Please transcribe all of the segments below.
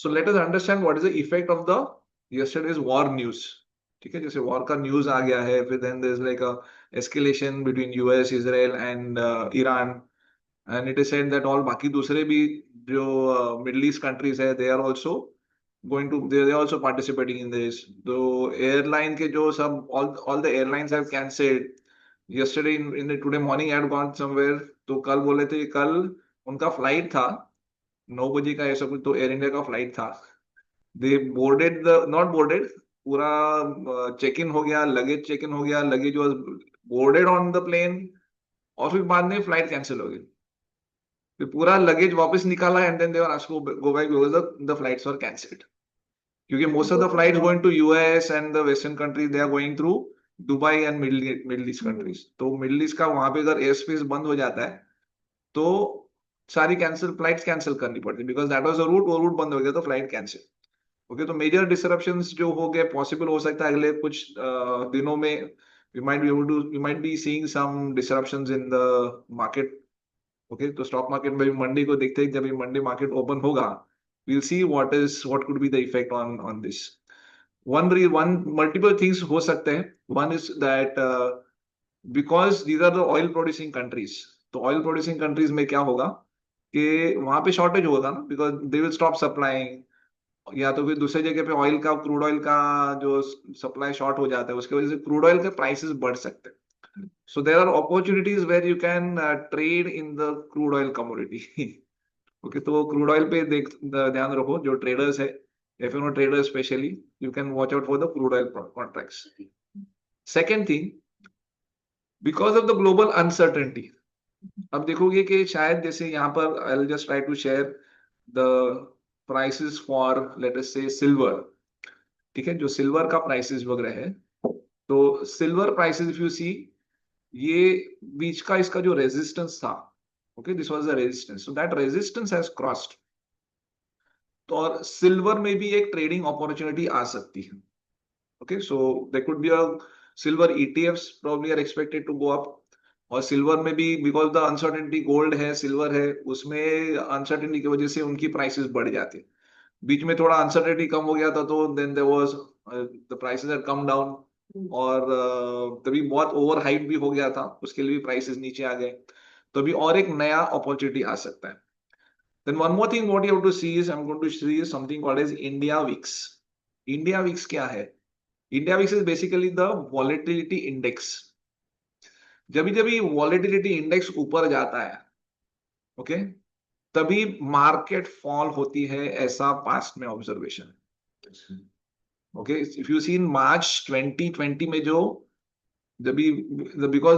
So let us understand what is the effect of the yesterday's war news. ठीक है, जैसे war का news आ गया है, फिर then there is like a escalation between US Israel and Iran, and it is said that all बाकी दूसरे भी जो मिडिल ईस्ट कंट्रीज है, they are also going to they are also participating in this. तो airline के जो सब all the airlines have cancelled yesterday in the today morning I had gone somewhere. तो कल बोले थे, कल उनका फ्लाइट था 9 बजे का ऐसा कुछ, तो एयर इंडिया का फ्लाइट था. They boarded the not boarded, पूरा चेक इन हो गया, लगेज चेक इन हो गया, luggage was boarded on the plane, और फिर बाद में फ्लाइट कैंसिल हो गई. फिर पूरा लगेज वापस निकाला and then they were asked to go back because the flights were cancelled. क्योंकि most of the flights going to US and the western countries, they are going through Dubai and middle east countries. तो middle east का वहां पे अगर air space बंद हो जाता है तो सारी कैंसिल फ्लाइट्स कैंसिल करनी पड़ती, because that was the route, वो रूट बंद हो गया तो फ्लाइट कैंसिल. ओके, तो मेजर डिसरप्शंस जो हो गए, पॉसिबल हो सकता है अगले कुछ दिनों में we might be seeing some disruptions in the market. Okay, तो स्टॉक मार्केट में भी मंडे को देखते हैं, जब ये मंडे मार्केट ओपन होगा, we'll see what could be the effect on this. One multiple things हो सकते हैं. One is that because these are the oil producing countries, तो oil producing countries में क्या होगा कि वहां पे शॉर्टेज होगा ना, because they will stop supplying, या तो फिर दूसरे जगह पे ऑयल का, क्रूड ऑयल का जो सप्लाई शॉर्ट हो जाता है, उसकी वजह से क्रूड ऑयल के प्राइसेस बढ़ सकते हैं. So there are opportunities where you can trade in the crude oil commodity. Okay, तो क्रूड ऑयल पे ध्यान रखो जो ट्रेडर्स है, if you know traders specially, you can watch out for the crude oil contracts. Second thing, because of the global uncertainty, अब देखोगे कि शायद जैसे यहाँ पर I will just try to share the prices for let us say silver. ठीक है, जो सिल्वर का प्राइसेस वगैरह है, तो सिल्वर प्राइसेस इफ यू सी, ये बीच का इसका जो रेजिस्टेंस था, okay, this was the resistance, so that resistance has crossed. तो और सिल्वर में भी एक ट्रेडिंग अपॉर्चुनिटी आ सकती है. Okay, so there could be a silver ETFs probably are expected to go up. और सिल्वर में भी बिकॉज द अनसर्टेनिटी, गोल्ड है, सिल्वर है, उसमें अनसर्टेनिटी की वजह से उनकी प्राइसेस बढ़ जाती है. बीच में थोड़ा अनसर्टेनिटी कम हो गया था, तो then there was the prices had come down, और तभी बहुत ओवर हाइप भी हो गया था, उसके लिए भी प्राइसेस नीचे आ गए. तो अभी और एक नया अपॉर्चुनिटी आ सकता है. Then one more thing what you have to see is, I'm going to see something called as India VIX. India VIX क्या है? India VIX is basically the volatility index. जब भी volatility index ऊपर जाता है, okay, तभी market fall होती है, ऐसा पास्ट में observation. Okay, if you see in March 2020 में जो जब भी, because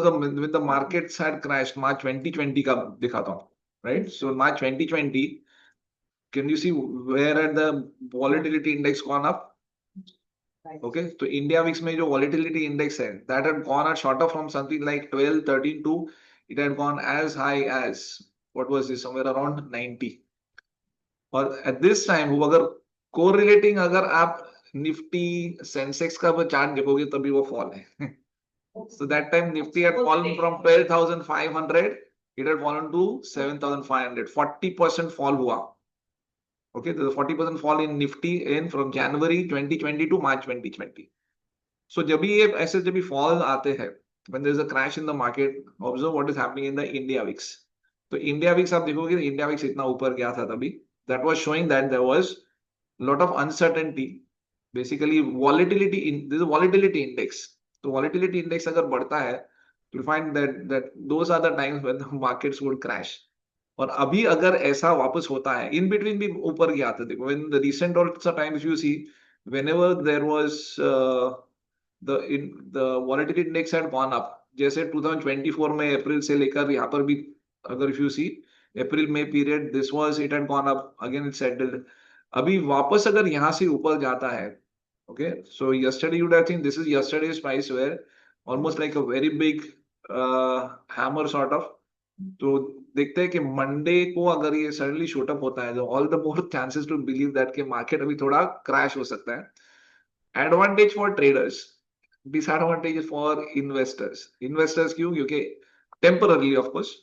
the markets had crashed, March 2020 का दिखाता हूँ, right? So March 2020, can you see where had the volatility index gone up? Okay, so India VIX में जो volatility index है, that had gone out shorter from something like 12, 13 to it had gone as high as, what was this, somewhere around 90. और at this time वो अगर correlating, अगर आप Nifty Sensex का chart देखोगे तभी वो फॉल है. So that time Nifty had fallen from 12,500, it had fallen to 7,500. 40% fall हुआ. Okay, there's a 40% fall in Nifty in from January 2020 to March 2020. So जब भी ये ऐसे जब भी fall आते हैं, when there is a crash in the market, observe what is happening in the India VIX. तो India VIX आप देखोगे, India VIX इतना ऊपर गया था तभी, that was showing that there was lot of uncertainty, basically volatility in this volatility index. तो volatility index अगर बढ़ता है, you find that those are the times when the markets would crash. और अभी अगर ऐसा वापस होता है, इन बिटवीन भी ऊपर गया था. देखो, when the recent also times you see, whenever there was the volatility index had gone up, जैसे 2024 में अप्रैल से लेकर यहाँ पर भी, अगर if you see April May period, this was it had gone up again, it settled. अभी वापस अगर यहाँ से ऊपर जाता है, okay, so yesterday you would have seen, this is yesterday's price where almost like a very big hammer sort of. तो देखते हैं कि मंडे को अगर ये सडनली शूट अप होता है, तो all the more chances to believe that कि मार्केट अभी थोड़ा क्रैश हो सकता है. Advantage for traders, disadvantage for investors. Investors क्यों? क्योंकि टेम्पररली ऑफ कोर्स,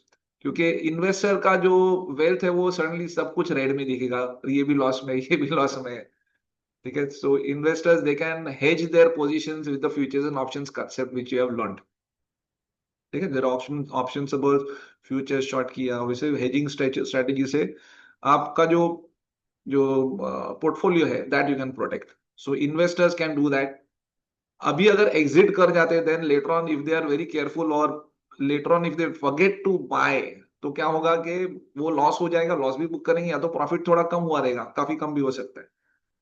क्योंकि इन्वेस्टर का जो वेल्थ है वो सडनली सब कुछ रेड में दिखेगा, ये भी लॉस में, ये भी लॉस में है। ठीक है, so investors they can hedge their positions with the futures and options concept which you have learned. ठीक है, their option options about future short किया, वैसे हेजिंग स्ट्रेटेजी से आपका जो जो पोर्टफोलियो है that you can protect. So investors can do that. अभी अगर एग्जिट कर जाते हैं then later on if they are very careful, और later on if they forget to buy, तो क्या होगा कि वो लॉस हो जाएगा, लॉस भी बुक करेंगे, या तो प्रॉफिट थोड़ा कम हुआ रहेगा, काफी कम भी हो सकता है।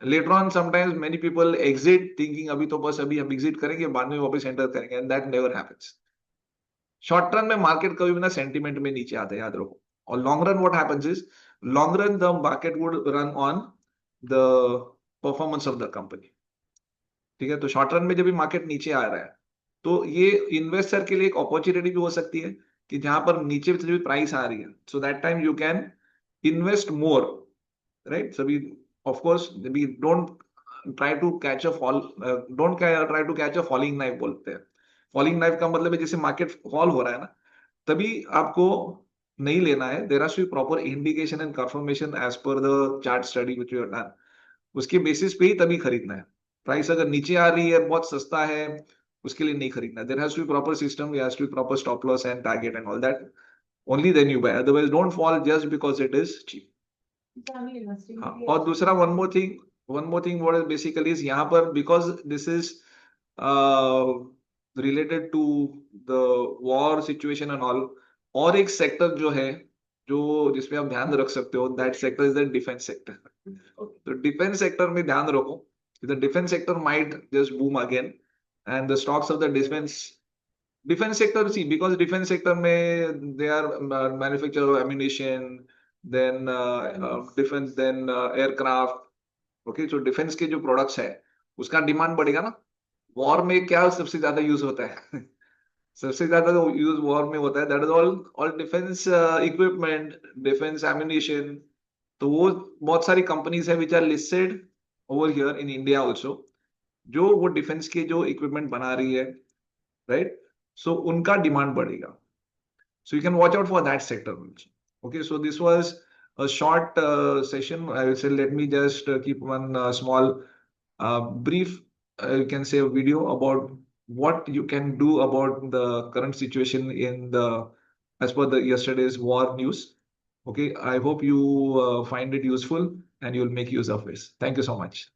Later on sometimes many people exit thinking अभी तो बस अभी हम एग्जिट करेंगे, बाद में वापस एंटर करेंगे, and that never happens. Short run में मार्केट कभी भी ना सेंटीमेंट में नीचे आते हैं, याद रखो। और long run what happens is, long run the market would run on the performance of the company. ठीक है, तो शॉर्ट रन में जब भी मार्केट नीचे आ रहा है, तो ये इन्वेस्टर के लिए एक अपॉर्चुनिटी भी हो सकती है कि जहां पर नीचे से भी प्राइस आ रही है, so that time you can invest more, right. So we of course we don't try to catch a fall, don't try to catch a falling knife बोलते हैं। फॉलिंग नाइफ का मतलब है जैसे मार्केट फॉल हो रहा है ना, तभी आपको नहीं लेना है। There are proper indication and confirmation as per the chart study which you have done, उसके बेसिस पे ही तभी खरीदना है। प्राइस अगर नीचे आ रही है, बहुत सस्ता है, उसके लिए नहीं खरीदना। There has to be proper system, there has to be proper stop loss and target and all that, only then you buy, otherwise don't fall just because it is cheap. हाँ, और दूसरा one more thing what is basically is यहाँ पर, because this is related to the war situation and all, और एक sector जो है जो जिसमें आप ध्यान रख सकते हो, that sector is the defence sector. तो डिफेंस सेक्टर में ध्यान रखो, the defence sector might just boom again, and the stocks of the defence sector, see because defence sector में they are manufacture of ammunition, then defence, then aircraft. Okay, तो defence के जो products है उसका demand बढ़ेगा ना। War में क्या सबसे ज्यादा यूज होता है? सबसे ज्यादा जो यूज वॉर में होता है that is all defence equipment, defence ammunition. तो वो बहुत सारी कंपनीज है which are listed over here in India also, जो वो डिफेंस के जो इक्विपमेंट बना रही है, राइट। सो उनका डिमांड बढ़ेगा, so you can watch out for that sector also. Okay, so this was a short session. I will say, let me just keep one small brief, you can say, a video about what you can do about the current situation in the, as per the yesterday's war news. Okay, I hope you find it useful and you'll make use of it. Thank you so much.